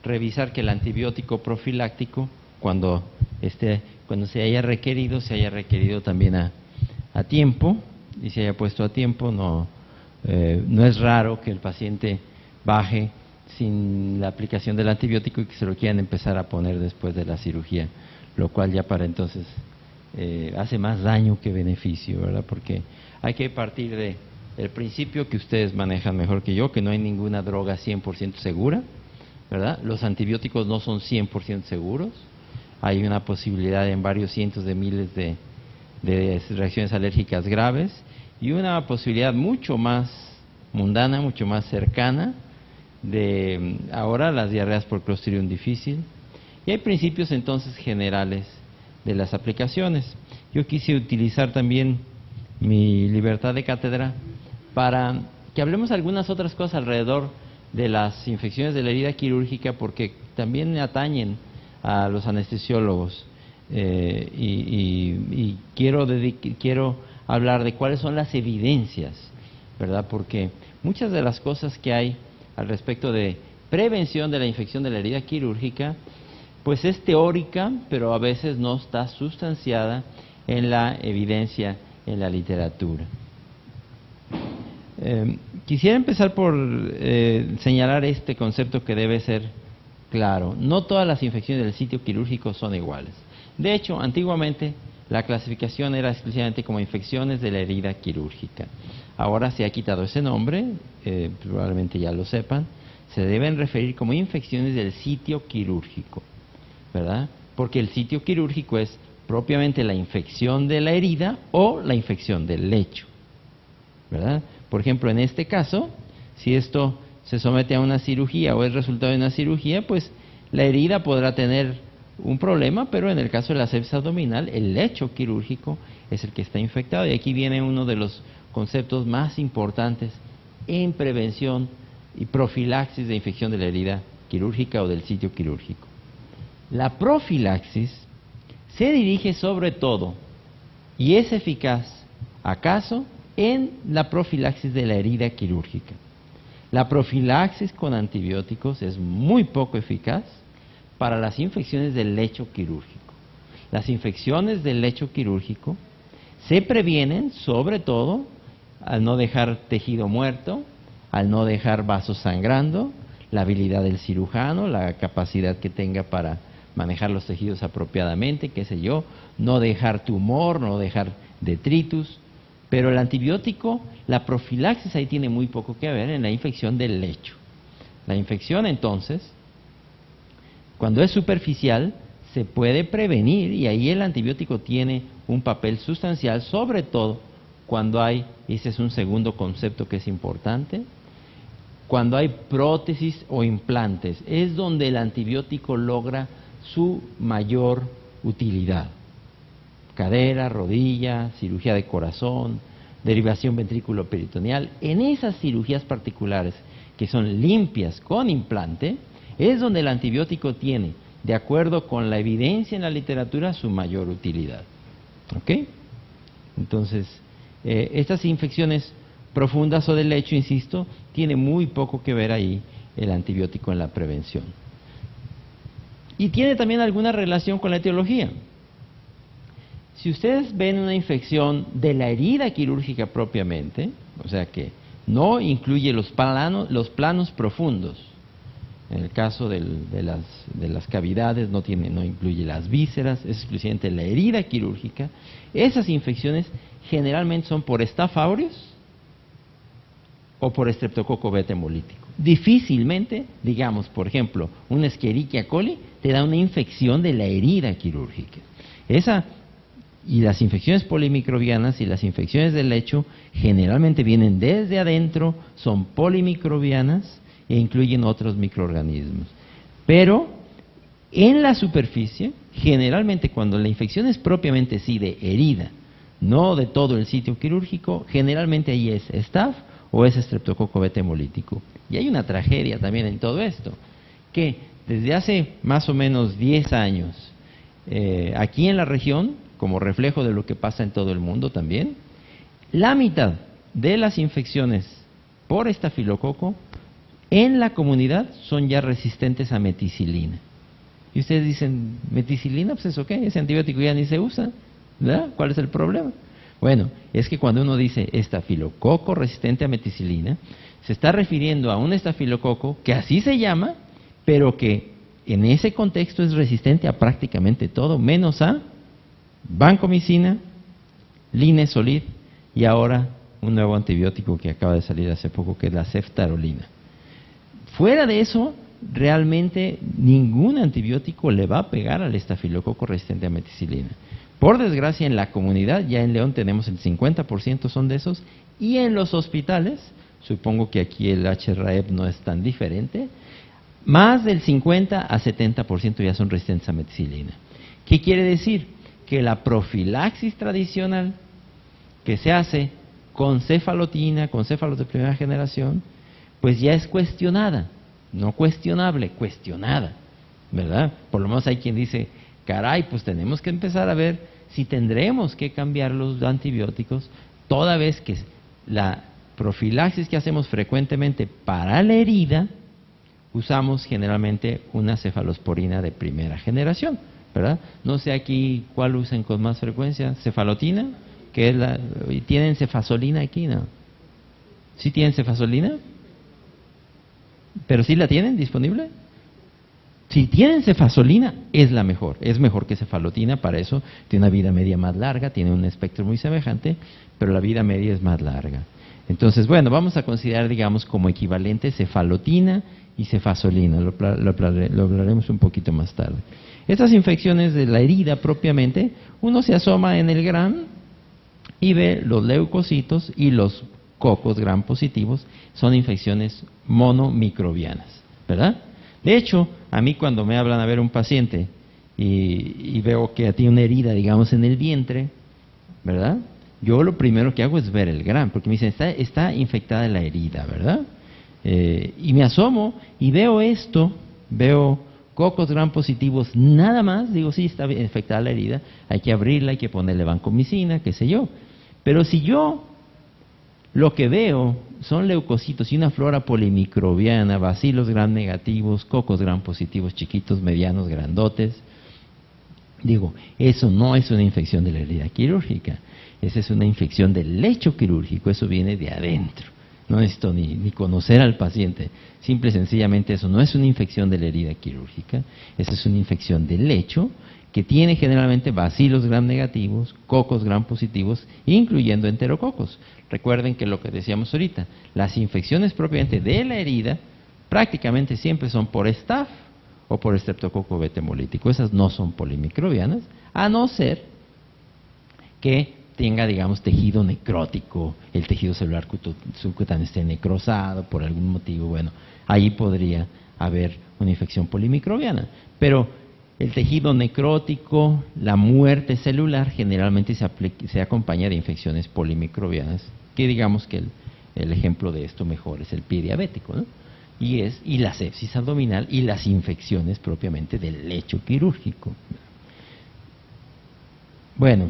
revisar que el antibiótico profiláctico, cuando se haya requerido también a tiempo, y se haya puesto a tiempo. No es raro que el paciente baje sin la aplicación del antibiótico y que se lo quieran empezar a poner después de la cirugía, lo cual ya para entonces hace más daño que beneficio, ¿verdad? Porque hay que partir del principio que ustedes manejan mejor que yo, que no hay ninguna droga 100% segura, ¿verdad? Los antibióticos no son 100% seguros, hay una posibilidad en varios cientos de miles de reacciones alérgicas graves y una posibilidad mucho más mundana, mucho más cercana de ahora las diarreas por Clostridium difficile. Y hay principios entonces generales de las aplicaciones. Yo quise utilizar también mi libertad de cátedra para que hablemos algunas otras cosas alrededor de las infecciones de la herida quirúrgica, porque también atañen a los anestesiólogos, y quiero hablar de cuáles son las evidencias, ¿verdad? Porque muchas de las cosas que hay al respecto de prevención de la infección de la herida quirúrgica, pues es teórica, pero a veces no está sustanciada en la evidencia, en la literatura. Quisiera empezar por señalar este concepto que debe ser claro. No todas las infecciones del sitio quirúrgico son iguales. De hecho, antiguamente la clasificación era exclusivamente como infecciones de la herida quirúrgica. Ahora se ha quitado ese nombre, probablemente ya lo sepan, se deben referir como infecciones del sitio quirúrgico, ¿verdad? Porque el sitio quirúrgico es propiamente la infección de la herida o la infección del lecho, ¿verdad? Por ejemplo, en este caso, si esto se somete a una cirugía o es resultado de una cirugía, pues la herida podrá tener un problema, pero en el caso de la sepsis abdominal, el lecho quirúrgico es el que está infectado. Y aquí viene uno de los conceptos más importantes en prevención y profilaxis de infección de la herida quirúrgica o del sitio quirúrgico. La profilaxis se dirige sobre todo y es eficaz, acaso, en la profilaxis de la herida quirúrgica. La profilaxis con antibióticos es muy poco eficaz para las infecciones del lecho quirúrgico. Las infecciones del lecho quirúrgico se previenen sobre todo al no dejar tejido muerto, al no dejar vasos sangrando, la habilidad del cirujano, la capacidad que tenga para manejar los tejidos apropiadamente, qué sé yo, no dejar tumor, no dejar detritus. Pero el antibiótico, la profilaxis ahí tiene muy poco que ver en la infección del lecho. La infección entonces, cuando es superficial, se puede prevenir y ahí el antibiótico tiene un papel sustancial, sobre todo cuando hay, ese es un segundo concepto que es importante, cuando hay prótesis o implantes, es donde el antibiótico logra su mayor utilidad. Cadera, rodilla, cirugía de corazón, derivación ventrículo-peritoneal. En esas cirugías particulares que son limpias con implante, es donde el antibiótico tiene, de acuerdo con la evidencia en la literatura, su mayor utilidad. ¿Ok? Entonces, estas infecciones profundas o del lecho, insisto, tiene muy poco que ver ahí el antibiótico en la prevención. Y tiene también alguna relación con la etiología. Si ustedes ven una infección de la herida quirúrgica propiamente, o sea que no incluye los planos profundos, en el caso de las cavidades no incluye las vísceras, es exclusivamente la herida quirúrgica, esas infecciones generalmente son por Staph aureus o por Streptococcus beta hemolítico. Difícilmente, digamos, por ejemplo, una Escherichia coli te da una infección de la herida quirúrgica. Y las infecciones polimicrobianas y las infecciones del lecho generalmente vienen desde adentro, son polimicrobianas e incluyen otros microorganismos. Pero en la superficie, generalmente cuando la infección es propiamente sí de herida, no de todo el sitio quirúrgico, generalmente ahí es Staph o es Streptococcus beta hemolítico. Y hay una tragedia también en todo esto, que desde hace más o menos 10 años, aquí en la región, como reflejo de lo que pasa en todo el mundo también, la mitad de las infecciones por estafilococo en la comunidad son ya resistentes a meticilina. Y ustedes dicen, ¿meticilina? Pues eso qué, ese antibiótico ya ni se usa, ¿verdad? ¿Cuál es el problema? Bueno, es que cuando uno dice estafilococo resistente a meticilina, se está refiriendo a un estafilococo que así se llama, pero que en ese contexto es resistente a prácticamente todo, menos a vancomicina, linezolid y ahora un nuevo antibiótico que acaba de salir hace poco, que es la ceftarolina. Fuera de eso, realmente ningún antibiótico le va a pegar al estafilococo resistente a meticilina. Por desgracia, en la comunidad, ya en León tenemos el 50% son de esos, y en los hospitales, supongo que aquí el HRAEB no es tan diferente, más del 50 a 70% ya son resistentes a meticilina. ¿Qué quiere decir? Que la profilaxis tradicional que se hace con cefalotina, con céfalos de primera generación, pues ya es cuestionada, no cuestionable, cuestionada, ¿verdad? Por lo menos hay quien dice, caray, pues tenemos que empezar a ver si tendremos que cambiar los antibióticos, toda vez que la profilaxis que hacemos frecuentemente para la herida, usamos generalmente una cefalosporina de primera generación, ¿verdad? No sé aquí cuál usan con más frecuencia, cefalotina, que es la, ¿tienen cefasolina aquí? ¿No? ¿Sí tienen cefasolina? ¿Pero sí la tienen disponible? Si tienen cefasolina, es la mejor. Es mejor que cefalotina, para eso tiene una vida media más larga, tiene un espectro muy semejante, pero la vida media es más larga. Entonces, bueno, vamos a considerar, digamos, como equivalente cefalotina y cefasolina. Lo hablaremos un poquito más tarde. Estas infecciones de la herida propiamente, uno se asoma en el GRAM y ve los leucocitos y los cocos gram positivos, son infecciones monomicrobianas, ¿verdad? De hecho, a mí cuando me hablan a ver un paciente y veo que tiene una herida, digamos, en el vientre, ¿verdad? Yo lo primero que hago es ver el GRAM, porque me dicen, está infectada la herida, ¿verdad? Y me asomo y veo esto, veo cocos gram positivos, nada más, digo, sí, está infectada la herida, hay que abrirla, hay que ponerle vancomicina, qué sé yo. Pero si yo lo que veo son leucocitos y una flora polimicrobiana, bacilos gram negativos, cocos gram positivos, chiquitos, medianos, grandotes, digo, eso no es una infección de la herida quirúrgica, esa es una infección del lecho quirúrgico, eso viene de adentro. No necesito ni conocer al paciente, simple y sencillamente eso no es una infección de la herida quirúrgica, esa es una infección del lecho que tiene generalmente bacilos gram negativos, cocos gram positivos, incluyendo enterococos. Recuerden que lo que decíamos ahorita, las infecciones propiamente de la herida prácticamente siempre son por staph o por estreptococo beta hemolítico. Esas no son polimicrobianas, a no ser que tenga, digamos, tejido necrótico, el tejido celular subcutáneo esté necrosado por algún motivo, bueno, ahí podría haber una infección polimicrobiana. Pero el tejido necrótico, la muerte celular, generalmente se acompaña de infecciones polimicrobianas, que digamos que el ejemplo de esto mejor es el pie diabético, ¿no? Y la sepsis abdominal y las infecciones propiamente del lecho quirúrgico. Bueno,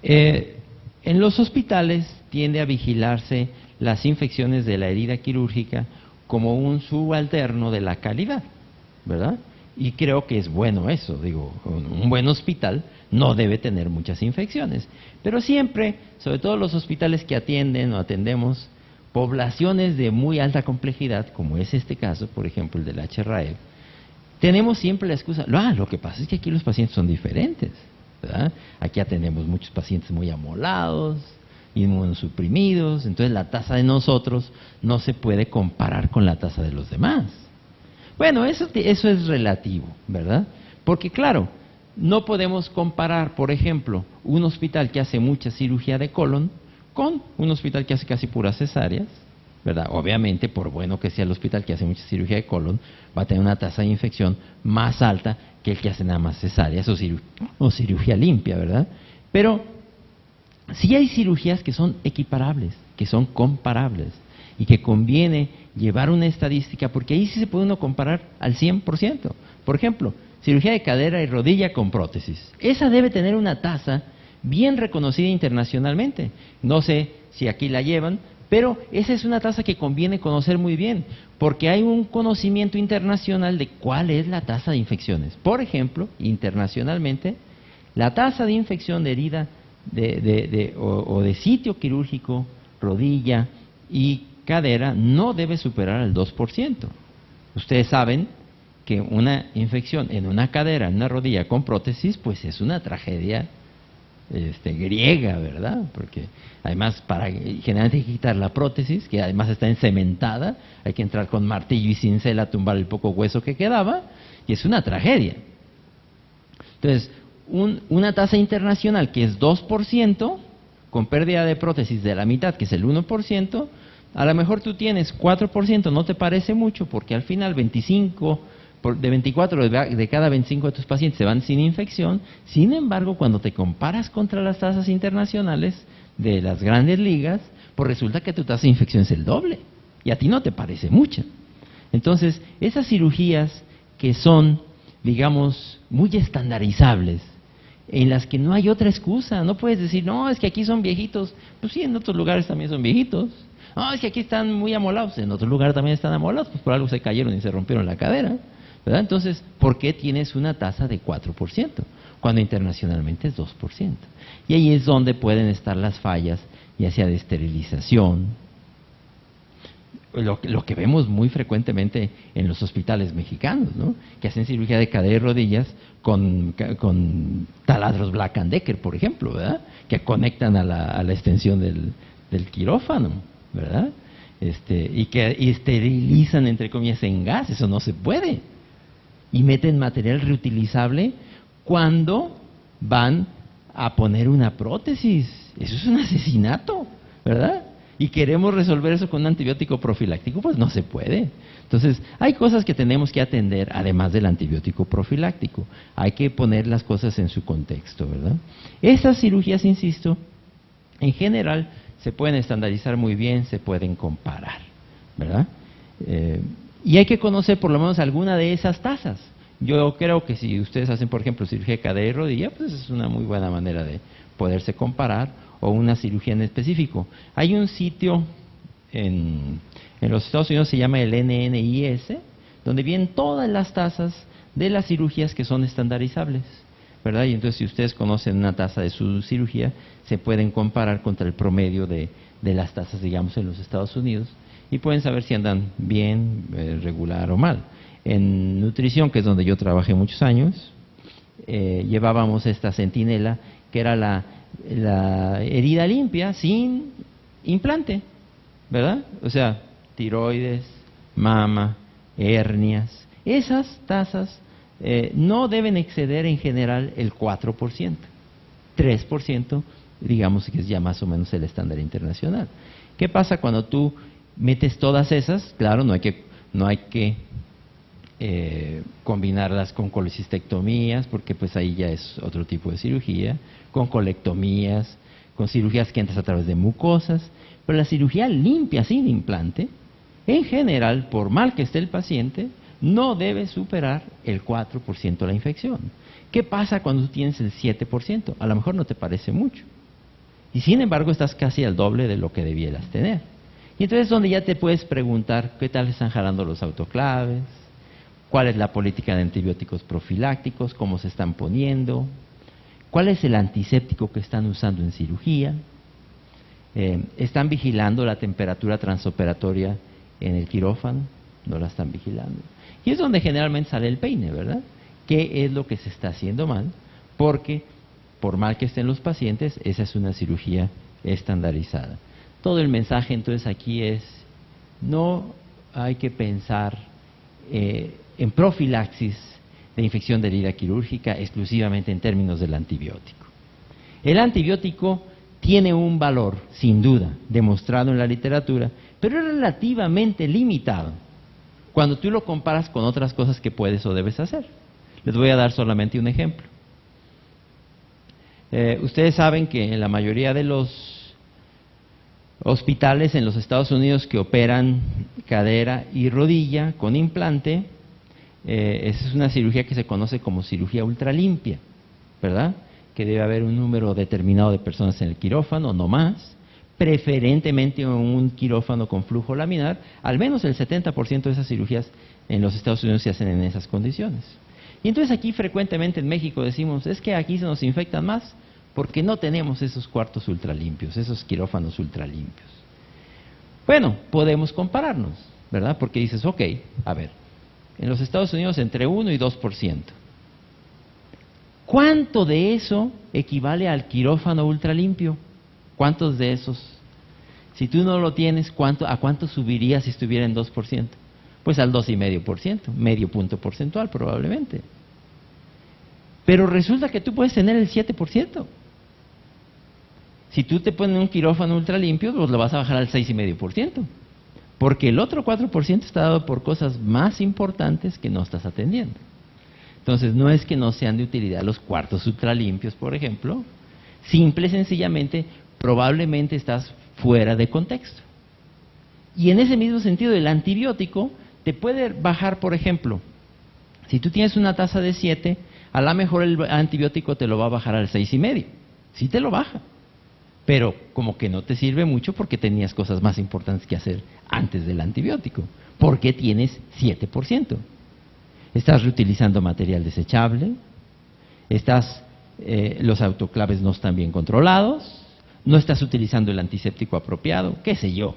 en los hospitales tiende a vigilarse las infecciones de la herida quirúrgica como un subalterno de la calidad, ¿verdad? Y creo que es bueno eso, digo, un buen hospital no debe tener muchas infecciones, pero siempre, sobre todo los hospitales que atienden o atendemos poblaciones de muy alta complejidad, como es este caso, por ejemplo el del HRAEB, tenemos siempre la excusa, lo que pasa es que aquí los pacientes son diferentes, ¿verdad? Aquí atendemos muchos pacientes muy amolados, inmunosuprimidos, entonces la tasa de nosotros no se puede comparar con la tasa de los demás. Bueno, eso es relativo, ¿verdad? Porque claro, no podemos comparar, por ejemplo, un hospital que hace mucha cirugía de colon con un hospital que hace casi puras cesáreas, ¿verdad? Obviamente, por bueno que sea el hospital que hace mucha cirugía de colon, va a tener una tasa de infección más alta que el que hace nada más cesáreas o cirugía limpia, ¿verdad? Pero sí hay cirugías que son equiparables, que son comparables, y que conviene llevar una estadística, porque ahí sí se puede uno comparar al 100%. Por ejemplo, cirugía de cadera y rodilla con prótesis. Esa debe tener una tasa bien reconocida internacionalmente. No sé si aquí la llevan, Pero esa es una tasa que conviene conocer muy bien, porque hay un conocimiento internacional de cuál es la tasa de infecciones. Por ejemplo, internacionalmente, la tasa de infección de herida o de sitio quirúrgico, rodilla y cadera no debe superar el 2%. Ustedes saben que una infección en una cadera, en una rodilla con prótesis, pues es una tragedia griega, ¿verdad? Porque además generalmente hay que quitar la prótesis, que además está encementada, hay que entrar con martillo y cincel a tumbar el poco hueso que quedaba, y es una tragedia. Entonces, una tasa internacional que es 2%, con pérdida de prótesis de la mitad, que es el 1%, a lo mejor tú tienes 4%, no te parece mucho, porque al final 24 de cada 25 de tus pacientes se van sin infección. Sin embargo, cuando te comparas contra las tasas internacionales de las grandes ligas, pues resulta que tu tasa de infección es el doble, y a ti no te parece mucha. Entonces, esas cirugías que son, digamos, muy estandarizables, en las que no hay otra excusa, no puedes decir, no, es que aquí son viejitos, pues sí, en otros lugares también son viejitos. No, es que aquí están muy amolados, en otro lugar también están amolados, pues por algo se cayeron y se rompieron la cadera, ¿verdad? Entonces, ¿por qué tienes una tasa de 4%, cuando internacionalmente es 2%? Y ahí es donde pueden estar las fallas, ya sea de esterilización, lo que vemos muy frecuentemente en los hospitales mexicanos, ¿no? Que hacen cirugía de cadera y rodillas con taladros Black & Decker, por ejemplo, ¿verdad? Que conectan a la extensión del quirófano, ¿verdad? Y que esterilizan, entre comillas, en gas. Eso no se puede. Y meten material reutilizable cuando van a poner una prótesis. Eso es un asesinato, ¿verdad? Y queremos resolver eso con un antibiótico profiláctico, pues no se puede. Entonces, hay cosas que tenemos que atender, además del antibiótico profiláctico. Hay que poner las cosas en su contexto, ¿verdad? Esas cirugías, insisto, en general se pueden estandarizar muy bien, se pueden comparar, ¿verdad? Y hay que conocer por lo menos alguna de esas tasas. Yo creo que si ustedes hacen, por ejemplo, cirugía de cadera y rodilla, pues es una muy buena manera de poderse comparar, o una cirugía en específico. Hay un sitio en los Estados Unidos, se llama el NNIS, donde vienen todas las tasas de las cirugías que son estandarizables, ¿verdad? Y entonces, si ustedes conocen una tasa de su cirugía, se pueden comparar contra el promedio de las tasas, digamos, en los Estados Unidos, y pueden saber si andan bien, regular o mal. En nutrición, que es donde yo trabajé muchos años, llevábamos esta centinela, que era la herida limpia sin implante, ¿verdad? O sea, tiroides, mama, hernias. Esas tasas no deben exceder en general el 4%. 3%, digamos que es ya más o menos el estándar internacional. ¿Qué pasa cuando tú metes todas esas? Claro, no hay que combinarlas con colecistectomías, porque pues ahí ya es otro tipo de cirugía, con colectomías, con cirugías que entras a través de mucosas, pero la cirugía limpia sin implante, en general, por mal que esté el paciente, no debe superar el 4% de la infección. ¿Qué pasa cuando tú tienes el 7%? A lo mejor no te parece mucho, y sin embargo estás casi al doble de lo que debieras tener. Y entonces es donde ya te puedes preguntar qué tal están jalando los autoclaves, cuál es la política de antibióticos profilácticos, cómo se están poniendo, cuál es el antiséptico que están usando en cirugía, están vigilando la temperatura transoperatoria en el quirófano, no la están vigilando. Y es donde generalmente sale el peine, ¿verdad? ¿Qué es lo que se está haciendo mal? Porque, por mal que estén los pacientes, esa es una cirugía estandarizada. Todo el mensaje entonces aquí es, no hay que pensar en profilaxis de infección de herida quirúrgica exclusivamente en términos del antibiótico. El antibiótico tiene un valor, sin duda, demostrado en la literatura, pero es relativamente limitado cuando tú lo comparas con otras cosas que puedes o debes hacer. Les voy a dar solamente un ejemplo. Ustedes saben que en la mayoría de los hospitales en los Estados Unidos que operan cadera y rodilla con implante, esa es una cirugía que se conoce como cirugía ultralimpia, ¿verdad? Que debe haber un número determinado de personas en el quirófano, no más, preferentemente un quirófano con flujo laminar. Al menos el 70% de esas cirugías en los Estados Unidos se hacen en esas condiciones. Y entonces aquí frecuentemente en México decimos, es que aquí se nos infectan más porque no tenemos esos cuartos ultralimpios, esos quirófanos ultralimpios. Bueno, podemos compararnos, ¿verdad? Porque dices, ok, a ver, en los Estados Unidos entre 1 y 2%. ¿Cuánto de eso equivale al quirófano ultralimpio? ¿Cuántos de esos? Si tú no lo tienes, ¿a cuánto subiría si estuviera en 2%? Pues al 2,5%, medio punto porcentual probablemente. Pero resulta que tú puedes tener el 7%. Si tú te pones un quirófano ultralimpio, pues lo vas a bajar al 6,5%. Porque el otro 4% está dado por cosas más importantes que no estás atendiendo. Entonces, no es que no sean de utilidad los cuartos ultralimpios, por ejemplo. Simple y sencillamente, probablemente estás fuera de contexto. Y en ese mismo sentido, el antibiótico te puede bajar, por ejemplo, si tú tienes una tasa de 7, a lo mejor el antibiótico te lo va a bajar al 6,5. Sí te lo baja. Pero como que no te sirve mucho porque tenías cosas más importantes que hacer antes del antibiótico. Porque tienes 7%. Estás reutilizando material desechable, los autoclaves no están bien controlados, no estás utilizando el antiséptico apropiado, qué sé yo,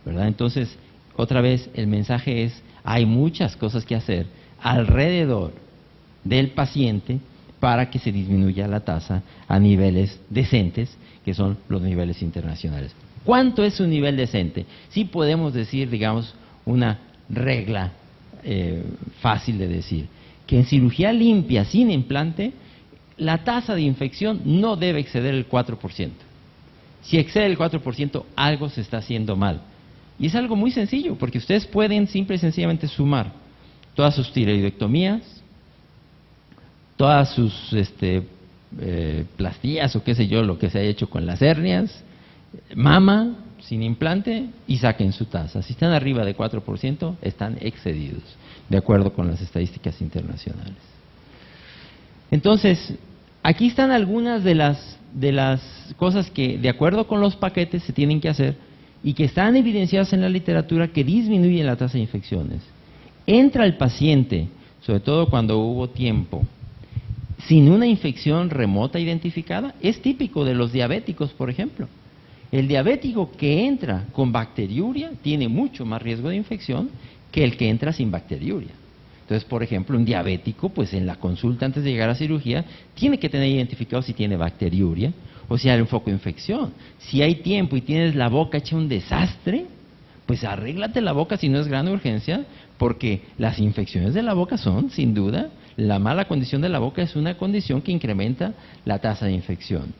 ¿verdad? Entonces, otra vez, el mensaje es, hay muchas cosas que hacer alrededor del paciente para que se disminuya la tasa a niveles decentes, que son los niveles internacionales. ¿Cuánto es un nivel decente? Sí podemos decir, digamos, una regla fácil de decir, que en cirugía limpia sin implante, la tasa de infección no debe exceder el 4%. Si excede el 4%, algo se está haciendo mal. Y es algo muy sencillo, porque ustedes pueden simple y sencillamente sumar todas sus tiroidectomías, todas sus plastías o qué sé yo, lo que se haya hecho con las hernias, mama sin implante y saquen su tasa. Si están arriba de 4%, están excedidos, de acuerdo con las estadísticas internacionales. Entonces, aquí están algunas de las cosas que, de acuerdo con los paquetes, se tienen que hacer y que están evidenciadas en la literatura que disminuyen la tasa de infecciones. Entra el paciente, sobre todo cuando hubo tiempo, sin una infección remota identificada. Es típico de los diabéticos, por ejemplo. El diabético que entra con bacteriuria tiene mucho más riesgo de infección que el que entra sin bacteriuria. Entonces, por ejemplo, un diabético, pues en la consulta antes de llegar a cirugía, tiene que tener identificado si tiene bacteriuria o si hay un foco de infección. Si hay tiempo y tienes la boca hecha un desastre, pues arréglate la boca si no es gran urgencia, porque las infecciones de la boca son, sin duda, la mala condición de la boca es una condición que incrementa la tasa de infección.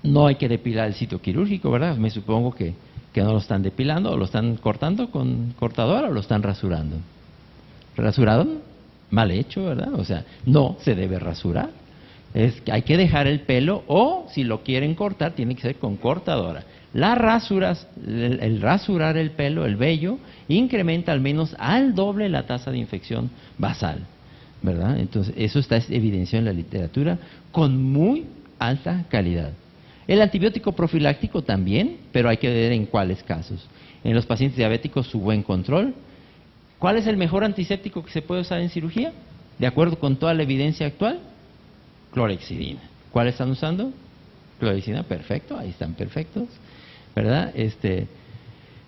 No hay que depilar el sitio quirúrgico, ¿verdad? Me supongo que no lo están depilando, o lo están cortando con cortadora, o lo están rasurando. ¿Rasurado? Mal hecho, ¿verdad? O sea, no se debe rasurar. Hay que dejar el pelo, o si lo quieren cortar, tiene que ser con cortadora. El rasurar el pelo, el vello, incrementa al menos al doble la tasa de infección basal, ¿verdad? Entonces, eso está evidenciado en la literatura con muy alta calidad. El antibiótico profiláctico también, pero hay que ver en cuáles casos. En los pacientes diabéticos, su buen control. ¿Cuál es el mejor antiséptico que se puede usar en cirugía? De acuerdo con toda la evidencia actual, clorhexidina. ¿Cuál están usando? Clorhexidina, perfecto, ahí están perfectos, ¿verdad?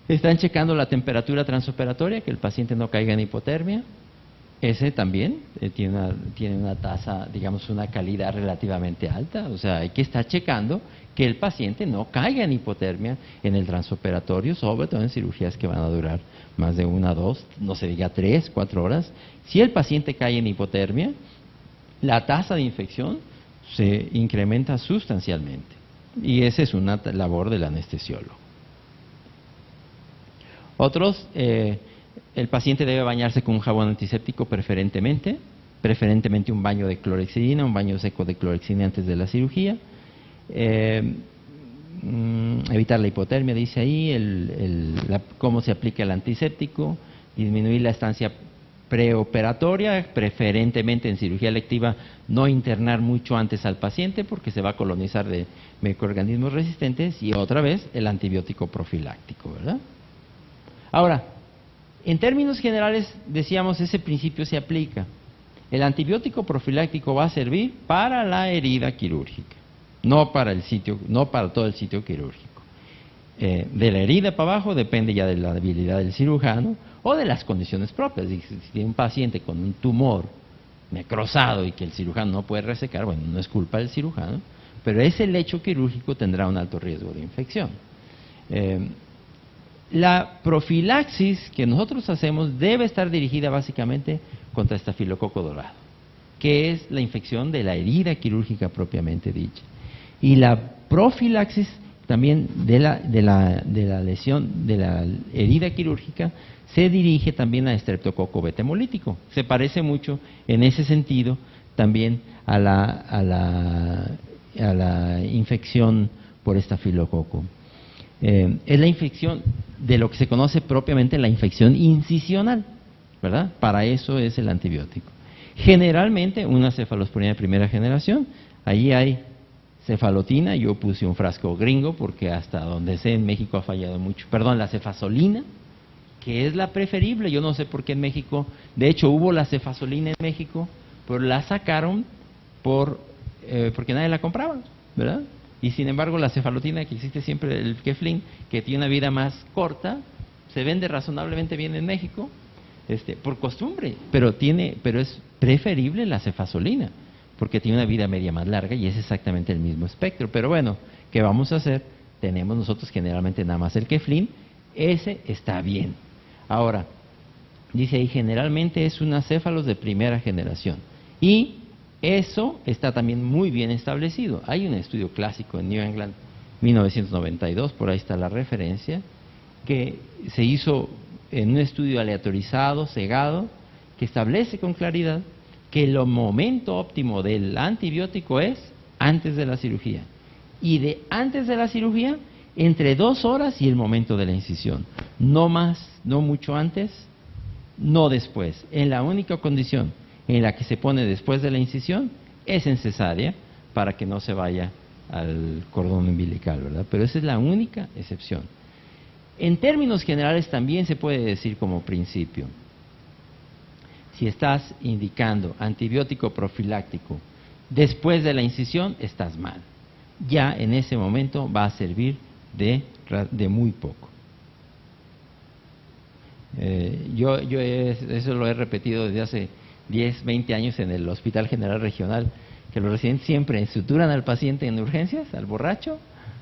Están checando la temperatura transoperatoria, que el paciente no caiga en hipotermia. Ese también tiene una tasa, digamos, una calidad relativamente alta. O sea, hay que estar checando que el paciente no caiga en hipotermia en el transoperatorio, sobre todo en cirugías que van a durar más de 1, 2, no se diga 3, 4 horas. Si el paciente cae en hipotermia, la tasa de infección se incrementa sustancialmente. Y esa es una labor del anestesiólogo. Otros, el paciente debe bañarse con un jabón antiséptico preferentemente un baño de clorhexidina, un baño seco de clorhexidina antes de la cirugía. Evitar la hipotermia, dice ahí, cómo se aplica el antiséptico, disminuir la estancia preoperatoria, preferentemente en cirugía electiva, no internar mucho antes al paciente porque se va a colonizar de microorganismos resistentes, y otra vez el antibiótico profiláctico, ¿verdad? Ahora, en términos generales, decíamos, ese principio se aplica. El antibiótico profiláctico va a servir para la herida quirúrgica, no para todo el sitio quirúrgico. De la herida para abajo depende ya de la habilidad del cirujano o de las condiciones propias. Si tiene un paciente con un tumor necrosado y que el cirujano no puede resecar, bueno, no es culpa del cirujano, pero ese lecho quirúrgico tendrá un alto riesgo de infección. La profilaxis que nosotros hacemos debe estar dirigida básicamente contra estafilococo dorado, que es la infección de la herida quirúrgica propiamente dicha. Y la profilaxis también de la lesión, de la herida quirúrgica, se dirige también a estreptococo beta hemolítico. Se parece mucho en ese sentido también a la infección por estafilococo. Es la infección de lo que se conoce propiamente la infección incisional, ¿verdad? Para eso es el antibiótico. Generalmente una cefalosporina de primera generación, allí hay cefalotina, yo puse un frasco gringo porque hasta donde sé en México ha fallado mucho. Perdón, la cefazolina, que es la preferible, yo no sé por qué en México, de hecho hubo la cefazolina en México, pero la sacaron porque nadie la compraba, ¿verdad? Y sin embargo la cefalotina que existe siempre, el Keflin, que tiene una vida más corta, se vende razonablemente bien en México, por costumbre, pero es preferible la cefazolina, porque tiene una vida media más larga y es exactamente el mismo espectro. Pero bueno, ¿qué vamos a hacer? Tenemos nosotros generalmente nada más el Keflin, ese está bien. Ahora, dice ahí, generalmente es una céfalos de primera generación. Y eso está también muy bien establecido. Hay un estudio clásico en New England, 1992, por ahí está la referencia, que se hizo en un estudio aleatorizado, cegado, que establece con claridad que el momento óptimo del antibiótico es antes de la cirugía. Y de antes de la cirugía, entre 2 horas y el momento de la incisión. No más, no mucho antes, no después. En la única condición en la que se pone después de la incisión es en cesárea, para que no se vaya al cordón umbilical, ¿verdad? Pero esa es la única excepción. En términos generales también se puede decir como principio, si estás indicando antibiótico profiláctico después de la incisión, estás mal. Ya en ese momento va a servir de muy poco. Eso lo he repetido desde hace 10, 20 años en el Hospital General Regional, que los residentes siempre suturan al paciente en urgencias, al borracho,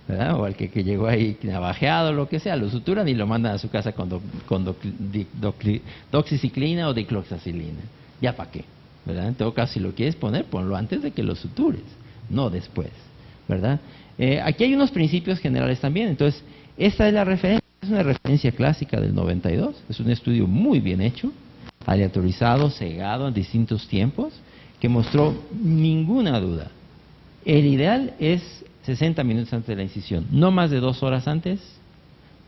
¿verdad? O al que llegó ahí navajeado, lo que sea, lo suturan y lo mandan a su casa con doxiciclina o dicloxacilina. ¿Ya para qué? ¿Verdad? En todo caso, si lo quieres poner, ponlo antes de que lo sutures, no después, ¿verdad? Aquí hay unos principios generales también. Entonces, esta es la referencia, es una referencia clásica del 92, es un estudio muy bien hecho, aleatorizado, cegado en distintos tiempos, que mostró ninguna duda. El ideal es 60 minutos antes de la incisión, no más de 2 horas antes,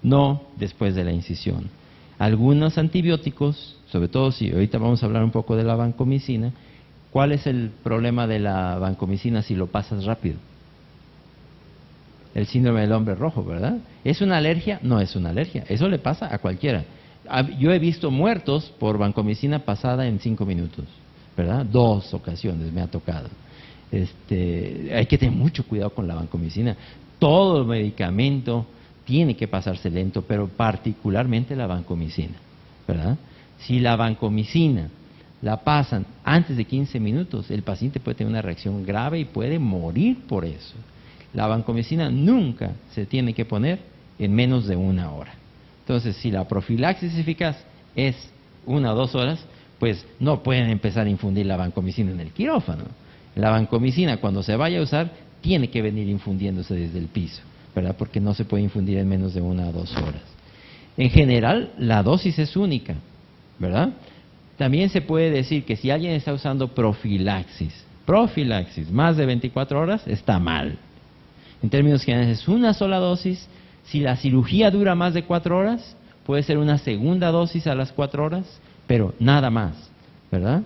no después de la incisión. Algunos antibióticos, sobre todo si ahorita vamos a hablar un poco de la vancomicina, ¿cuál es el problema de la vancomicina si lo pasas rápido? El síndrome del hombre rojo, ¿verdad? ¿Es una alergia? No es una alergia, eso le pasa a cualquiera. Yo he visto muertos por vancomicina pasada en 5 minutos, ¿verdad? 2 ocasiones me ha tocado. Hay que tener mucho cuidado con la vancomicina. Todo medicamento tiene que pasarse lento, pero particularmente la vancomicina, ¿verdad? Si la vancomicina la pasan antes de 15 minutos, el paciente puede tener una reacción grave y puede morir por eso. La vancomicina nunca se tiene que poner en menos de 1 hora. Entonces, si la profilaxis eficaz es 1 o 2 horas, pues no pueden empezar a infundir la vancomicina en el quirófano. La vancomicina, cuando se vaya a usar, tiene que venir infundiéndose desde el piso, ¿verdad? Porque no se puede infundir en menos de 1 o 2 horas. En general, la dosis es única, ¿verdad? También se puede decir que si alguien está usando profilaxis, más de 24 horas, está mal. En términos generales, es una sola dosis. Si la cirugía dura más de 4 horas, puede ser una segunda dosis a las 4 horas, pero nada más. ¿verdad?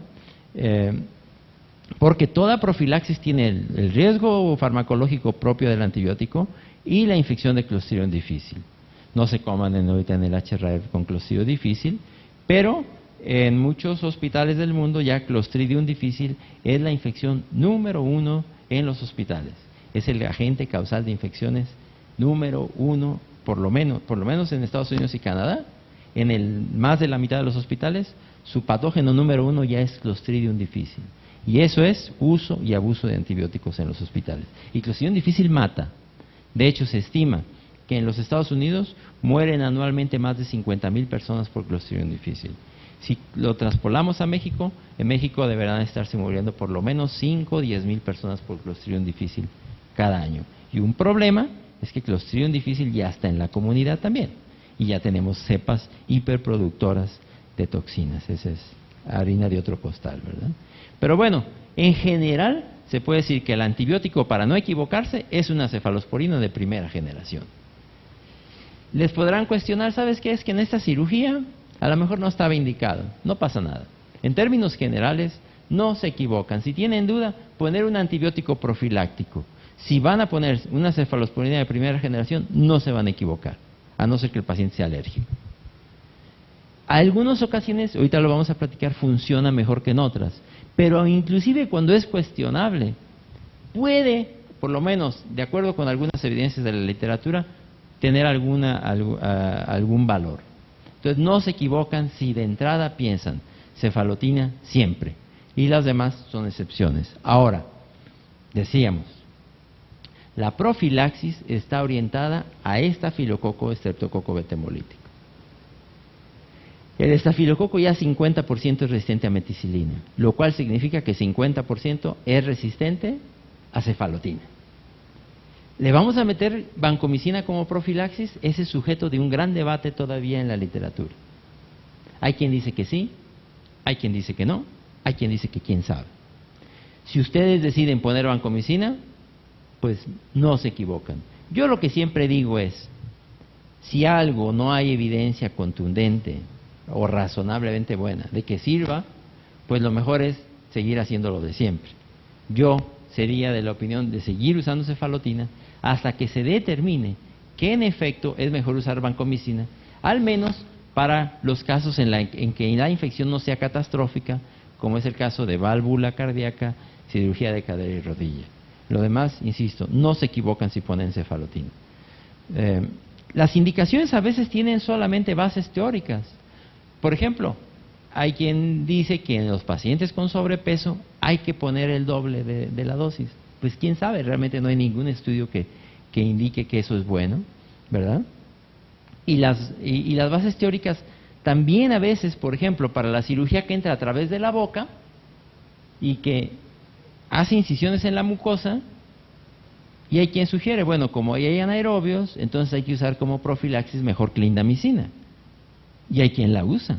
Porque toda profilaxis tiene el riesgo farmacológico propio del antibiótico y la infección de Clostridium difficile. No se coman ahorita en el HRAF con Clostridium difficile, pero en muchos hospitales del mundo ya Clostridium difficile es la infección número 1 en los hospitales. Es el agente causal de infecciones número 1, por lo menos en Estados Unidos y Canadá. Más de la mitad de los hospitales, su patógeno número 1 ya es Clostridium difficile. Y eso es uso y abuso de antibióticos en los hospitales. Y Clostridium difficile mata. De hecho, se estima que en los Estados Unidos mueren anualmente más de 50,000 personas por Clostridium difficile. Si lo traspolamos a México, en México deberán estarse muriendo por lo menos 5 o 10,000 personas por Clostridium difficile cada año. Y un problema es que Clostridium difficile ya está en la comunidad también. Y ya tenemos cepas hiperproductoras de toxinas. Esa es harina de otro costal, ¿verdad? Pero bueno, en general se puede decir que el antibiótico, para no equivocarse, es una cefalosporina de primera generación. Les podrán cuestionar, ¿sabes qué? Es que en esta cirugía a lo mejor no estaba indicado. No pasa nada. En términos generales, no se equivocan. Si tienen duda, poner un antibiótico profiláctico. Si van a poner una cefalosporina de primera generación, no se van a equivocar, a no ser que el paciente sea alérgico. A algunas ocasiones, ahorita lo vamos a platicar, funciona mejor que en otras, pero inclusive cuando es cuestionable, puede, por lo menos, de acuerdo con algunas evidencias de la literatura, tener algún valor. Entonces no se equivocan si de entrada piensan cefalotina siempre, y las demás son excepciones. Ahora, decíamos, la profilaxis está orientada a estafilococo estreptococo beta hemolítico. El estafilococo ya 50% es resistente a meticilina, lo cual significa que 50% es resistente a cefalotina. ¿Le vamos a meter vancomicina como profilaxis? Ese es sujeto de un gran debate todavía en la literatura. Hay quien dice que sí, hay quien dice que no, hay quien dice que quién sabe. Si ustedes deciden poner vancomicina, pues no se equivocan. Yo lo que siempre digo es, si algo no hay evidencia contundente o razonablemente buena de que sirva, pues lo mejor es seguir haciéndolo de siempre. Yo sería de la opinión de seguir usando cefalotina hasta que se determine que en efecto es mejor usar vancomicina, al menos para los casos en que la infección no sea catastrófica, como es el caso de válvula cardíaca, cirugía de cadera y rodilla. Lo demás, insisto, no se equivocan si ponen cefalotina. Las indicaciones a veces tienen solamente bases teóricas. Por ejemplo, hay quien dice que en los pacientes con sobrepeso hay que poner el doble de la dosis. Pues quién sabe, realmente no hay ningún estudio que indique que eso es bueno, ¿verdad? Y las bases teóricas también a veces, por ejemplo, para la cirugía que entra a través de la boca y que hace incisiones en la mucosa, y hay quien sugiere, bueno, como ahí hay anaerobios, entonces hay que usar como profilaxis mejor clindamicina. Y hay quien la usa.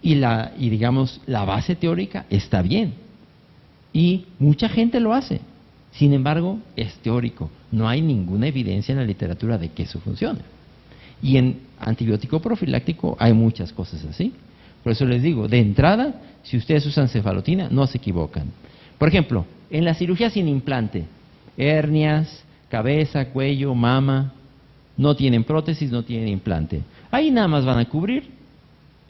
Y digamos, la base teórica está bien. Y mucha gente lo hace. Sin embargo, es teórico. No hay ninguna evidencia en la literatura de que eso funcione. Y en antibiótico profiláctico hay muchas cosas así. Por eso les digo, de entrada, si ustedes usan cefalotina, no se equivocan. Por ejemplo, en la cirugía sin implante, hernias, cabeza, cuello, mama, no tienen prótesis, no tienen implante. Ahí nada más van a cubrir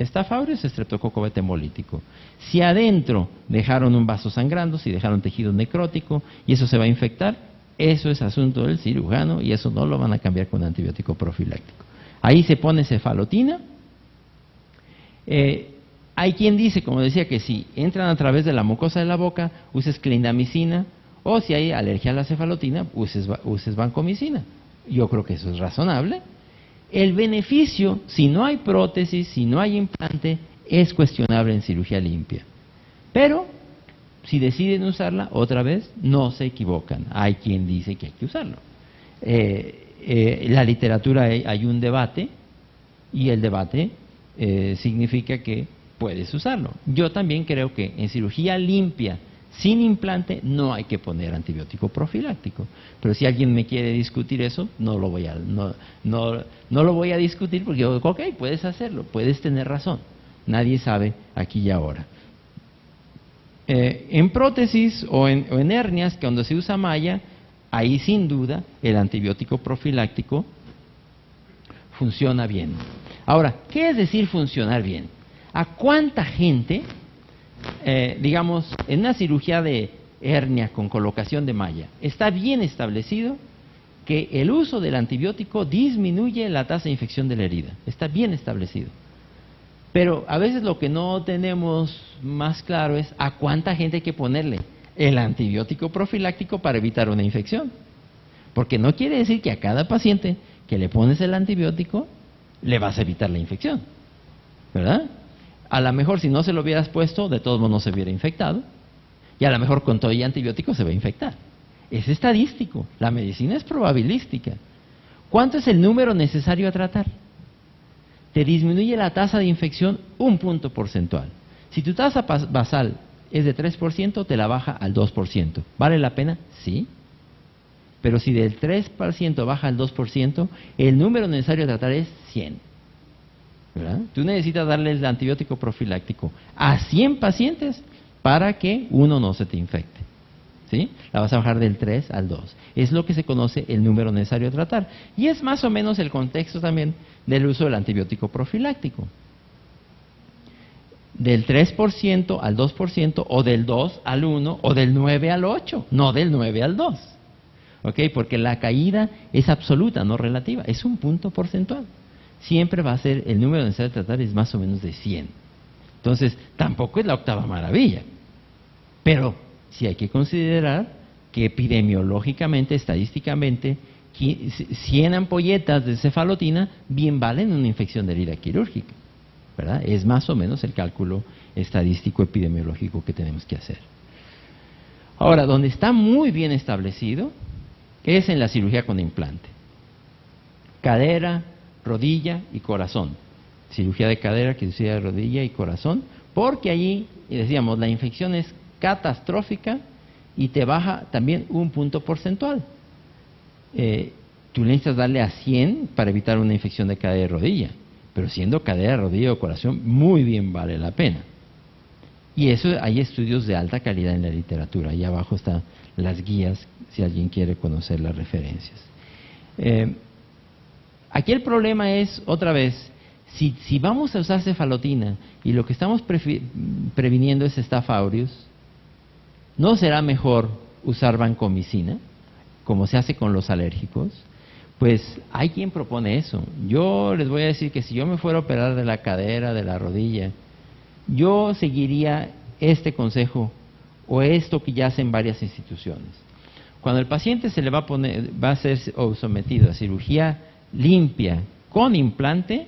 Staph aureus, estreptococo beta hemolítico. Si adentro dejaron un vaso sangrando, si dejaron tejido necrótico y eso se va a infectar, eso es asunto del cirujano y eso no lo van a cambiar con antibiótico profiláctico. Ahí se pone cefalotina. Hay quien dice, como decía, que si entran a través de la mucosa de la boca, uses clindamicina, o si hay alergia a la cefalotina, uses vancomicina. Yo creo que eso es razonable. El beneficio, si no hay prótesis, si no hay implante, es cuestionable en cirugía limpia. Pero, si deciden usarla, otra vez, no se equivocan. Hay quien dice que hay que usarlo. La literatura hay un debate, y el debate significa que puedes usarlo. Yo también creo que en cirugía limpia, sin implante, no hay que poner antibiótico profiláctico. Pero si alguien me quiere discutir eso, no lo voy a discutir porque yo digo, ok, puedes hacerlo, puedes tener razón. Nadie sabe aquí y ahora. En prótesis o en hernias, que cuando se usa malla, ahí sin duda el antibiótico profiláctico funciona bien. Ahora, ¿qué es decir funcionar bien? ¿A cuánta gente, digamos, en una cirugía de hernia con colocación de malla, está bien establecido que el uso del antibiótico disminuye la tasa de infección de la herida? Está bien establecido. Pero a veces lo que no tenemos más claro es a cuánta gente hay que ponerle el antibiótico profiláctico para evitar una infección. Porque no quiere decir que a cada paciente que le pones el antibiótico le vas a evitar la infección, ¿verdad? A lo mejor si no se lo hubieras puesto, de todos modos no se hubiera infectado, y a lo mejor con todo el antibiótico se va a infectar. Es estadístico, la medicina es probabilística. ¿Cuánto es el número necesario a tratar? Te disminuye la tasa de infección un punto porcentual. Si tu tasa basal es de 3%, te la baja al 2%. ¿Vale la pena? Sí. Pero si del 3% baja al 2%, el número necesario a tratar es 100. ¿Verdad? Tú necesitas darle el antibiótico profiláctico a 100 pacientes para que uno no se te infecte. ¿Sí? La vas a bajar del 3 al 2. Es lo que se conoce el número necesario a tratar. Y es más o menos el contexto también del uso del antibiótico profiláctico. Del 3% al 2%, o del 2 al 1, o del 9 al 8, no del 9 al 2. ¿Ok? Porque la caída es absoluta, no relativa, es un punto porcentual. Siempre va a ser, el número necesario a tratar es más o menos de 100. Entonces, tampoco es la octava maravilla. Pero sí hay que considerar que epidemiológicamente, estadísticamente, 100 ampolletas de cefalotina bien valen una infección de herida quirúrgica, ¿verdad? Es más o menos el cálculo estadístico epidemiológico que tenemos que hacer. Ahora, donde está muy bien establecido es en la cirugía con implante. Cadera, rodilla y corazón. Cirugía de cadera, cirugía de rodilla y corazón, porque allí, decíamos, la infección es catastrófica y te baja también un punto porcentual. Tú necesitas darle a 100 para evitar una infección de cadera y rodilla, pero siendo cadera, rodilla o corazón, muy bien vale la pena. Y eso hay estudios de alta calidad en la literatura. Ahí abajo están las guías, si alguien quiere conocer las referencias. Aquí el problema es, otra vez, si vamos a usar cefalotina y lo que estamos previniendo es Staph aureus, ¿no será mejor usar vancomicina, como se hace con los alérgicos? Pues hay quien propone eso. Yo les voy a decir que si yo me fuera a operar de la cadera, de la rodilla, yo seguiría este consejo o esto que ya hacen varias instituciones. Cuando el paciente se le va a ser sometido a cirugía limpia con implante,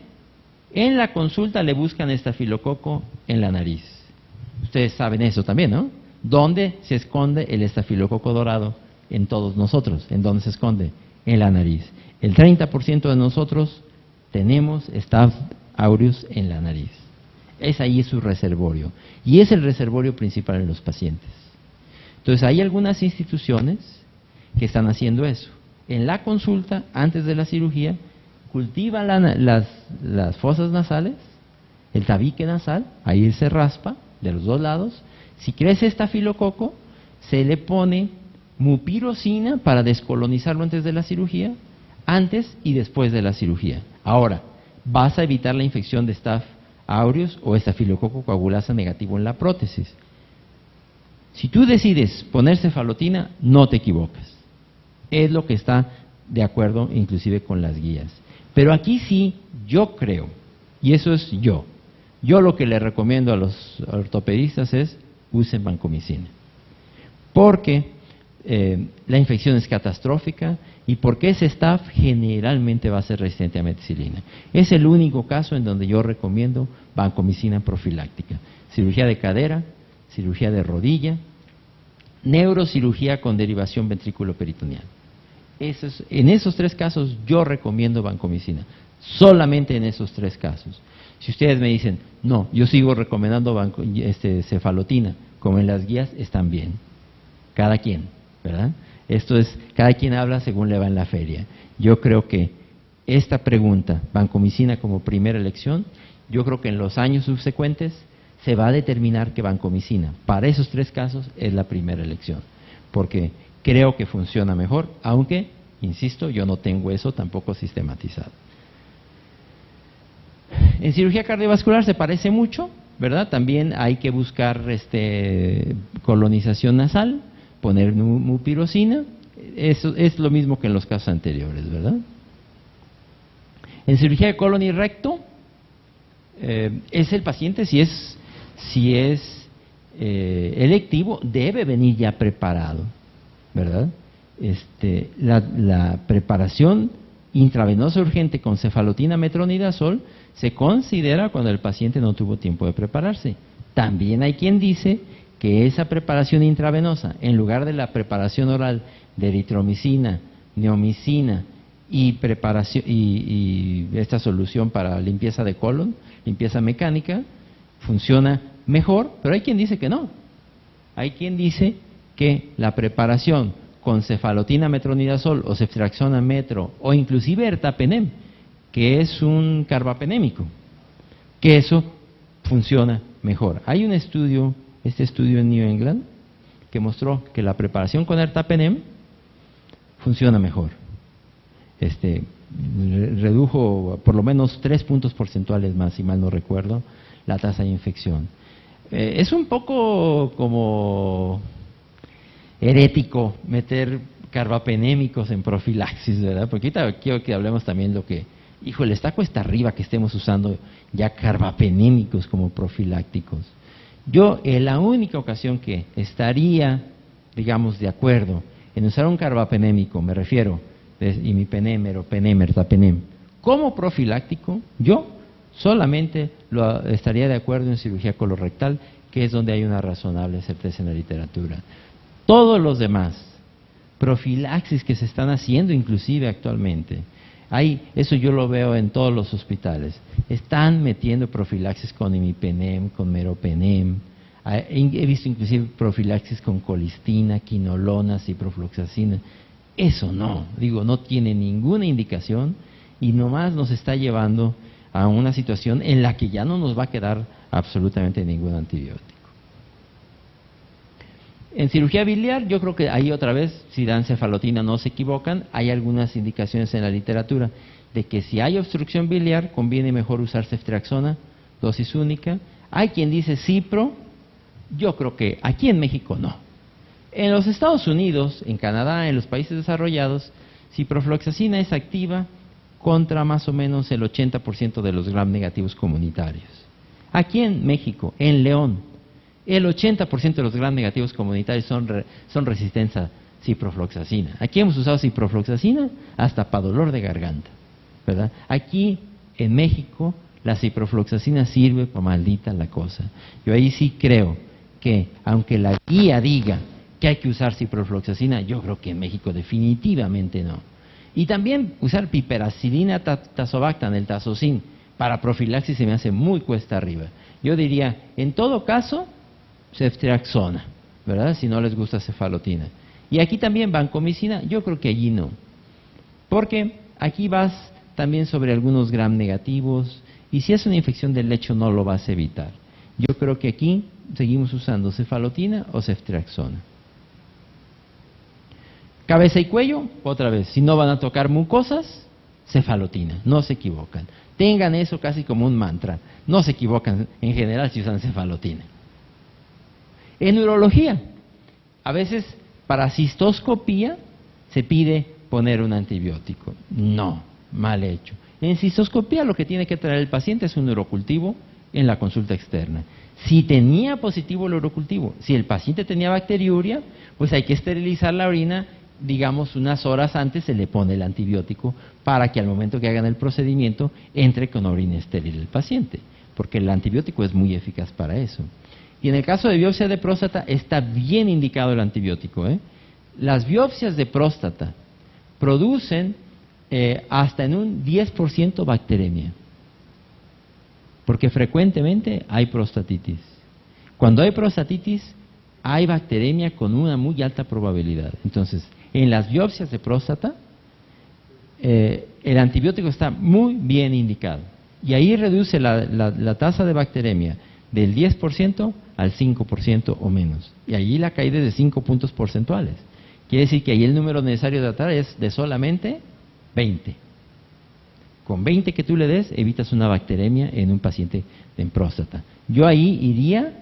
en la consulta le buscan estafilococo en la nariz. Ustedes saben eso también, ¿no? ¿Dónde se esconde el estafilococo dorado en todos nosotros? ¿En dónde se esconde? En la nariz. El 30% de nosotros tenemos Staph aureus en la nariz. Ahí es su reservorio. Y es el reservorio principal en los pacientes. Entonces hay algunas instituciones que están haciendo eso. En la consulta, antes de la cirugía, cultivan las fosas nasales, el tabique nasal, ahí se raspa de los dos lados. Si crece estafilococo, se le pone mupirocina para descolonizarlo antes de la cirugía, antes y después de la cirugía. Ahora, vas a evitar la infección de Staph aureus o estafilococo coagulasa negativo en la prótesis. Si tú decides poner cefalotina, no te equivocas. Es lo que está de acuerdo inclusive con las guías. Pero aquí sí, yo creo, y eso es yo lo que le recomiendo a los ortopedistas es usen vancomicina. Porque la infección es catastrófica y porque ese Staph generalmente va a ser resistente a meticilina. Es el único caso en donde yo recomiendo vancomicina profiláctica. Cirugía de cadera, cirugía de rodilla, neurocirugía con derivación ventrículo-peritoneal. En esos tres casos yo recomiendo vancomicina, solamente en esos tres casos. Si ustedes me dicen, no, yo sigo recomendando cefalotina, como en las guías, están bien. Cada quien, ¿verdad? Esto es, cada quien habla según le va en la feria. Yo creo que esta pregunta, vancomicina como primera elección, yo creo que en los años subsecuentes se va a determinar que vancomicina para esos 3 casos es la primera elección, porque creo que funciona mejor, aunque, insisto, yo no tengo eso tampoco sistematizado. En cirugía cardiovascular se parece mucho, ¿verdad? También hay que buscar colonización nasal, poner mupirocina, eso es lo mismo que en los casos anteriores, ¿verdad? En cirugía de colon y recto, es el paciente, si es electivo, debe venir ya preparado, ¿verdad? La preparación intravenosa urgente con cefalotina, metronidazol se considera cuando el paciente no tuvo tiempo de prepararse. También hay quien dice que esa preparación intravenosa, en lugar de la preparación oral de eritromicina, neomicina y esta solución para limpieza de colon, limpieza mecánica, funciona mejor, pero hay quien dice que no. Hay quien dice que la preparación con cefalotina, metronidazol o ceftriaxona metro o inclusive ertapenem, que es un carbapenémico, que eso funciona mejor. Hay un estudio, este estudio en New England, que mostró que la preparación con ertapenem funciona mejor. Redujo por lo menos 3 puntos porcentuales más, si mal no recuerdo, la tasa de infección. Es un poco como herético meter carbapenémicos en profilaxis, ¿verdad? Porque ahorita quiero que hablemos también lo que, híjole, está cuesta arriba que estemos usando ya carbapenémicos como profilácticos. Yo, en la única ocasión que estaría, digamos, de acuerdo en usar un carbapenémico, me refiero, imipenem, eropenem, ertapenem, como profiláctico, yo solamente estaría de acuerdo en cirugía colorectal, que es donde hay una razonable certeza en la literatura. Todos los demás, profilaxis que se están haciendo inclusive actualmente, eso yo lo veo en todos los hospitales, están metiendo profilaxis con imipenem, con meropenem, he visto inclusive profilaxis con colistina, quinolona, ciprofloxacina. Eso no tiene ninguna indicación y nomás nos está llevando a una situación en la que ya no nos va a quedar absolutamente ningún antibiótico. En cirugía biliar, yo creo que ahí otra vez, si dan cefalotina no se equivocan, hay algunas indicaciones en la literatura de que si hay obstrucción biliar, conviene mejor usar ceftriaxona, dosis única. Hay quien dice cipro, yo creo que aquí en México no. En los Estados Unidos, en Canadá, en los países desarrollados, ciprofloxacina es activa contra más o menos el 80% de los gram negativos comunitarios. Aquí en México, en León, el 80% de los gram negativos comunitarios son resistentes a ciprofloxacina. Aquí hemos usado ciprofloxacina hasta para dolor de garganta, ¿verdad? Aquí en México la ciprofloxacina sirve para maldita la cosa. Yo ahí sí creo que, aunque la guía diga que hay que usar ciprofloxacina, yo creo que en México definitivamente no. Y también usar piperacilina tazobactam, el tazocin, para profilaxis se me hace muy cuesta arriba. Yo diría, en todo caso, ceftriaxona, ¿verdad? Si no les gusta cefalotina. Y aquí también vancomicina, yo creo que allí no. Porque aquí vas también sobre algunos gram negativos, y si es una infección del lecho no lo vas a evitar. Yo creo que aquí seguimos usando cefalotina o ceftriaxona. Cabeza y cuello, otra vez, si no van a tocar mucosas, cefalotina, no se equivocan. Tengan eso casi como un mantra, no se equivocan en general si usan cefalotina. En urología, a veces para cistoscopía se pide poner un antibiótico. No, mal hecho. En cistoscopía lo que tiene que traer el paciente es un urocultivo en la consulta externa. Si tenía positivo el urocultivo, si el paciente tenía bacteriuria, pues hay que esterilizar la orina, digamos unas horas antes se le pone el antibiótico para que al momento que hagan el procedimiento entre con orina estéril el paciente, porque el antibiótico es muy eficaz para eso. Y en el caso de biopsia de próstata está bien indicado el antibiótico, ¿eh? Las biopsias de próstata producen hasta en un 10% bacteremia, porque frecuentemente hay prostatitis. Cuando hay prostatitis, hay bacteremia con una muy alta probabilidad. Entonces, en las biopsias de próstata, el antibiótico está muy bien indicado. Y ahí reduce la tasa de bacteremia del 10% al 5% o menos. Y allí la caída es de 5 puntos porcentuales. Quiere decir que ahí el número necesario de tratar es de solamente 20. Con 20 que tú le des, evitas una bacteremia en un paciente en próstata. Yo ahí iría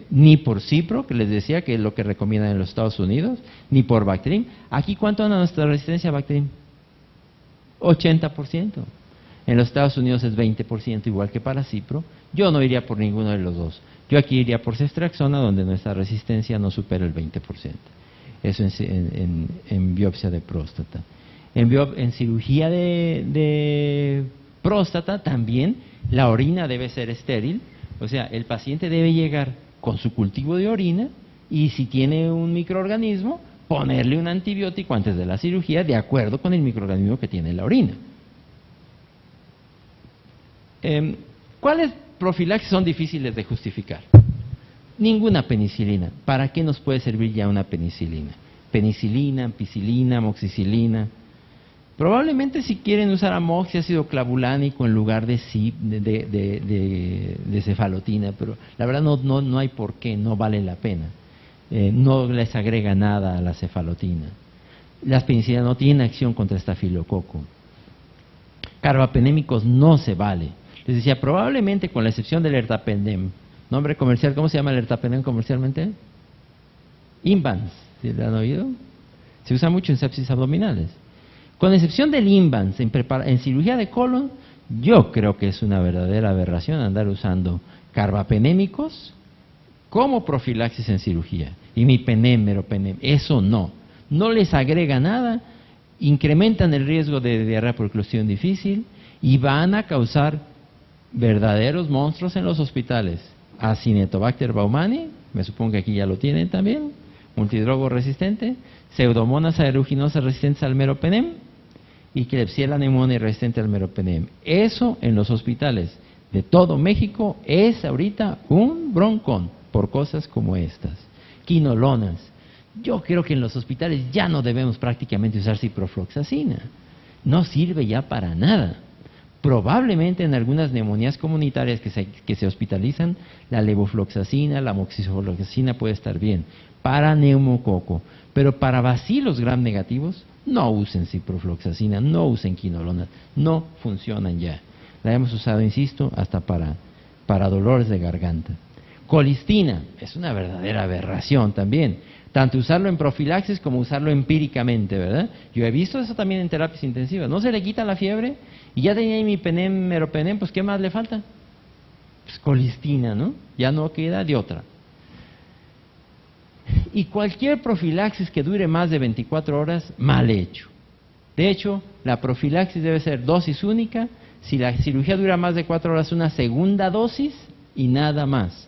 ni por Cipro, que les decía que es lo que recomiendan en los Estados Unidos, ni por Bactrim. Aquí, ¿cuánto anda nuestra resistencia a Bactrim? 80%. En los Estados Unidos es 20%, igual que para Cipro. Yo no iría por ninguno de los dos. Yo aquí iría por Ceftriaxona, donde nuestra resistencia no supera el 20%. Eso en biopsia de próstata. En cirugía de próstata también la orina debe ser estéril. O sea, el paciente debe llegar con su cultivo de orina y si tiene un microorganismo, ponerle un antibiótico antes de la cirugía de acuerdo con el microorganismo que tiene la orina. ¿Cuáles profilaxis son difíciles de justificar? Ninguna penicilina. ¿Para qué nos puede servir ya una penicilina? Penicilina, ampicilina, amoxicilina. Probablemente si quieren usar amoxiácido clavulánico en lugar de cefalotina, pero la verdad no hay por qué, no vale la pena. No les agrega nada a la cefalotina. Las penicilinas no tienen acción contra estafilococo. Carbapenémicos no se vale. Les decía, probablemente con la excepción del ertapenem, nombre comercial, ¿cómo se llama el ertapenem comercialmente? Invans, ¿sí lo han oído? Se usa mucho en sepsis abdominales. Con excepción del Invans, en cirugía de colon, yo creo que es una verdadera aberración andar usando carbapenémicos como profilaxis en cirugía. Imipenem, meropenem, eso no. No les agrega nada, incrementan el riesgo de diarrea por oclusión difícil y van a causar verdaderos monstruos en los hospitales. Acinetobacter baumani, me supongo que aquí ya lo tienen también, multidrogo resistente, Pseudomonas aeruginosas resistentes al meropenem y Klebsiella pneumoniae resistente al meropenem. Eso en los hospitales de todo México es ahorita un broncón por cosas como estas. Quinolonas. Yo creo que en los hospitales ya no debemos prácticamente usar ciprofloxacina. No sirve ya para nada. Probablemente en algunas neumonías comunitarias que se hospitalizan, la levofloxacina, la amoxicilfloxacina puede estar bien. Para neumococo. Pero para bacilos gram negativos, no usen ciprofloxacina, no usen quinolonas, no funcionan ya. La hemos usado, insisto, hasta para dolores de garganta. Colistina, es una verdadera aberración también. Tanto usarlo en profilaxis como usarlo empíricamente, ¿verdad? Yo he visto eso también en terapias intensivas. No se le quita la fiebre y ya tenía imipenem, meropenem, pues ¿qué más le falta? Pues colistina, ¿no? Ya no queda de otra. Y cualquier profilaxis que dure más de 24 horas, mal hecho. De hecho, la profilaxis debe ser dosis única. Si la cirugía dura más de 4 horas, una segunda dosis y nada más.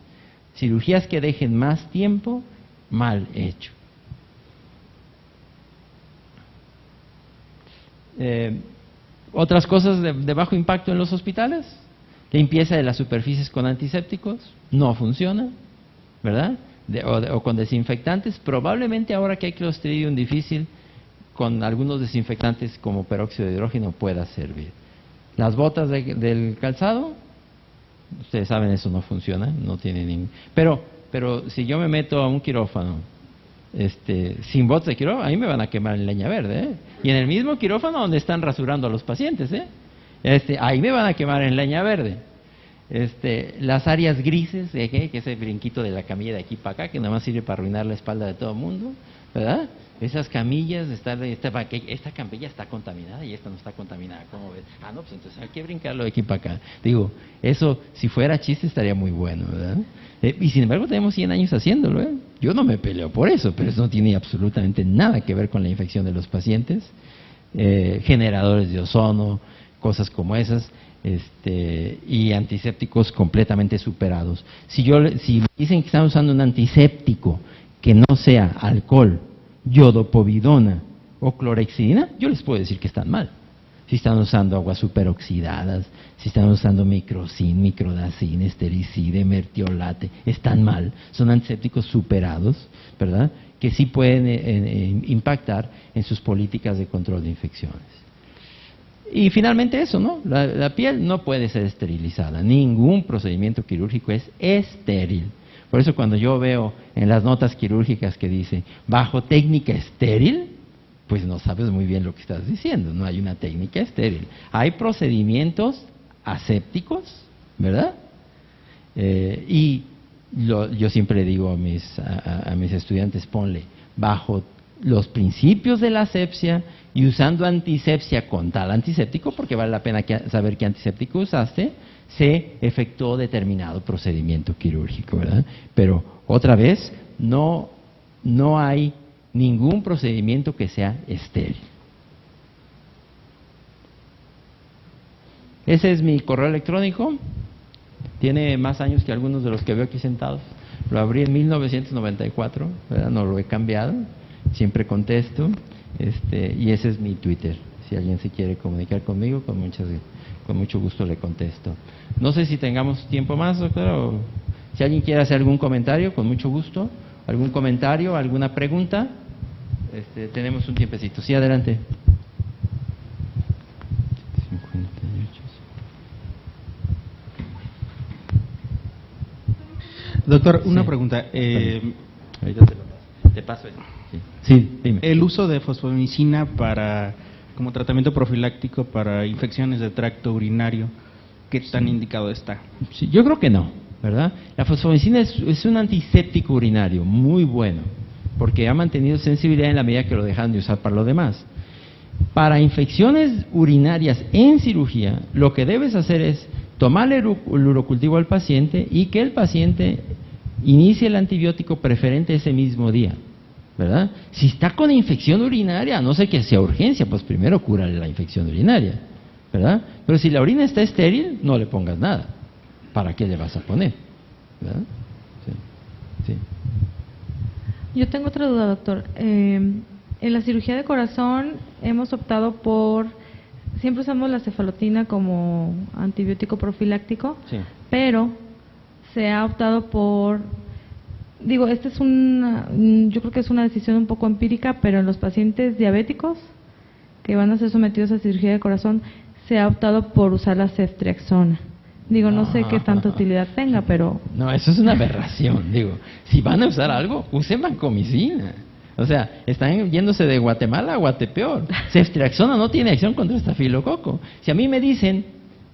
Cirugías que dejen más tiempo, mal hecho. Otras cosas de bajo impacto en los hospitales, limpieza de las superficies con antisépticos, no funciona, ¿verdad? O con desinfectantes, probablemente ahora que hay Clostridium difícil, con algunos desinfectantes como peróxido de hidrógeno pueda servir. Las botas del calzado, ustedes saben, eso no funciona, no tiene ningún... Pero si yo me meto a un quirófano sin botas de quirófano, ahí me van a quemar en leña verde, ¿eh? Y en el mismo quirófano donde están rasurando a los pacientes, ahí me van a quemar en leña verde. Las áreas grises, que ese brinquito de la camilla de aquí para acá, que nada más sirve para arruinar la espalda de todo el mundo, ¿verdad? Esas camillas, esta camilla está contaminada y esta no está contaminada, ¿cómo ves? No, pues entonces hay que brincarlo de aquí para acá. Digo, eso si fuera chiste estaría muy bueno, ¿verdad? Y sin embargo tenemos 100 años haciéndolo, ¿eh? Yo no me peleo por eso, pero eso no tiene absolutamente nada que ver con la infección de los pacientes. Generadores de ozono, cosas como esas, y antisépticos completamente superados. Si dicen que están usando un antiséptico que no sea alcohol, yodopovidona o clorhexidina, yo les puedo decir que están mal. Si están usando aguas superoxidadas, si están usando microcin, microdacin, estericide, mertiolate, están mal. Son antisépticos superados, ¿verdad?, que sí pueden impactar en sus políticas de control de infecciones. Y finalmente eso, ¿no? La piel no puede ser esterilizada. Ningún procedimiento quirúrgico es estéril. Por eso cuando yo veo en las notas quirúrgicas que dice, bajo técnica estéril, pues no sabes muy bien lo que estás diciendo. No hay una técnica estéril. Hay procedimientos asépticos, ¿verdad? Yo siempre digo a mis estudiantes, ponle, bajo los principios de la asepsia y usando antisepsia con tal antiséptico, porque vale la pena saber qué antiséptico usaste, se efectuó determinado procedimiento quirúrgico, ¿verdad? Pero otra vez, no hay ningún procedimiento que sea estéril. Ese es mi correo electrónico. Tiene más años que algunos de los que veo aquí sentados. Lo abrí en 1994, ¿verdad? No lo he cambiado. Siempre contesto. Y ese es mi Twitter. Si alguien se quiere comunicar conmigo, con mucho gusto le contesto. No sé si tengamos tiempo más, doctor, o si alguien quiere hacer algún comentario, con mucho gusto. ¿Algún comentario, alguna pregunta? Tenemos un tiempecito. Sí, adelante. Doctor, una pregunta. Ahorita te paso. Sí, dime. El uso de fosfomicina como tratamiento profiláctico para infecciones de tracto urinario, ¿qué tan indicado está? Sí, yo creo que no, ¿verdad? La fosfomicina es un antiséptico urinario muy bueno, porque ha mantenido sensibilidad en la medida que lo dejan de usar para lo demás. Para infecciones urinarias en cirugía, lo que debes hacer es tomarle el urocultivo al paciente y que el paciente inicie el antibiótico preferente ese mismo día, ¿verdad? Si está con infección urinaria, no sé que sea urgencia, pues primero cúrale la infección urinaria, ¿verdad? Pero si la orina está estéril, no le pongas nada. ¿Para qué le vas a poner? ¿Verdad? Sí. Yo tengo otra duda, doctor. En la cirugía de corazón hemos optado siempre usamos la cefalotina como antibiótico profiláctico, sí, pero se ha optado yo creo que es una decisión un poco empírica, pero en los pacientes diabéticos que van a ser sometidos a cirugía de corazón, se ha optado por usar la ceftriaxona. No sé qué tanta utilidad tenga, pero... No, eso es una aberración. Si van a usar algo, usen vancomicina. O sea, están yéndose de Guatemala a Guatepeor. Ceftriaxona no tiene acción contra estafilococo. Si a mí me dicen,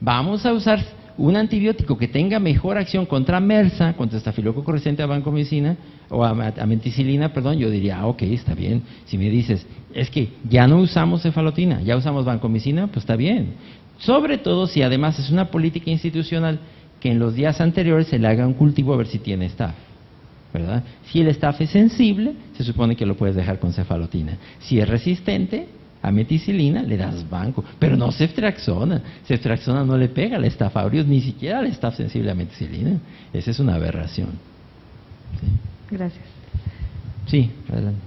vamos a usar un antibiótico que tenga mejor acción contra MRSA, contra estafilococo resistente a vancomicina, o a ameticilina, perdón, yo diría, ok, está bien. Si me dices, es que ya no usamos cefalotina, ya usamos vancomicina, pues está bien. Sobre todo si además es una política institucional que en los días anteriores se le haga un cultivo a ver si tiene staph, ¿verdad? Si el staph es sensible, se supone que lo puedes dejar con cefalotina. Si es resistente a meticilina, le das banco, pero no ceftriaxona. Ceftriaxona no le pega al staph aureus, ni siquiera al staph sensible a meticilina. Esa es una aberración. Sí. Gracias. Sí, adelante.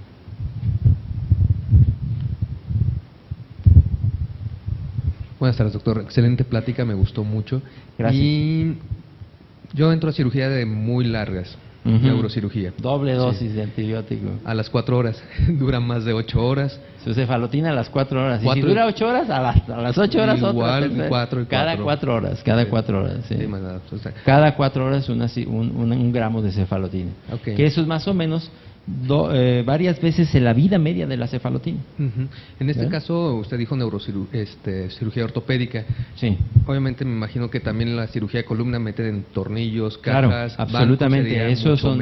Buenas tardes, doctor. Excelente plática, me gustó mucho. Gracias. Y yo entro a cirugía de muy largas, neurocirugía. Doble dosis de antibiótico. A las 4 horas, dura más de 8 horas. Su cefalotina a las 4 horas. Y si dura 8 horas, a las 8 horas igual, otra. Cada 4 horas, cada 4 horas. Sí. Sí, nada, o sea, cada 4 horas un gramo de cefalotina. Okay. Que eso es más o menos varias veces en la vida media de la cefalotina. En este caso, usted dijo cirugía ortopédica. Sí. Obviamente me imagino que también la cirugía de columna meten tornillos, claro, cajas, absolutamente. Esos son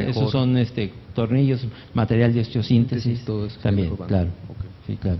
tornillos, material de osteosíntesis. Todo eso también, claro. Okay. Sí, claro.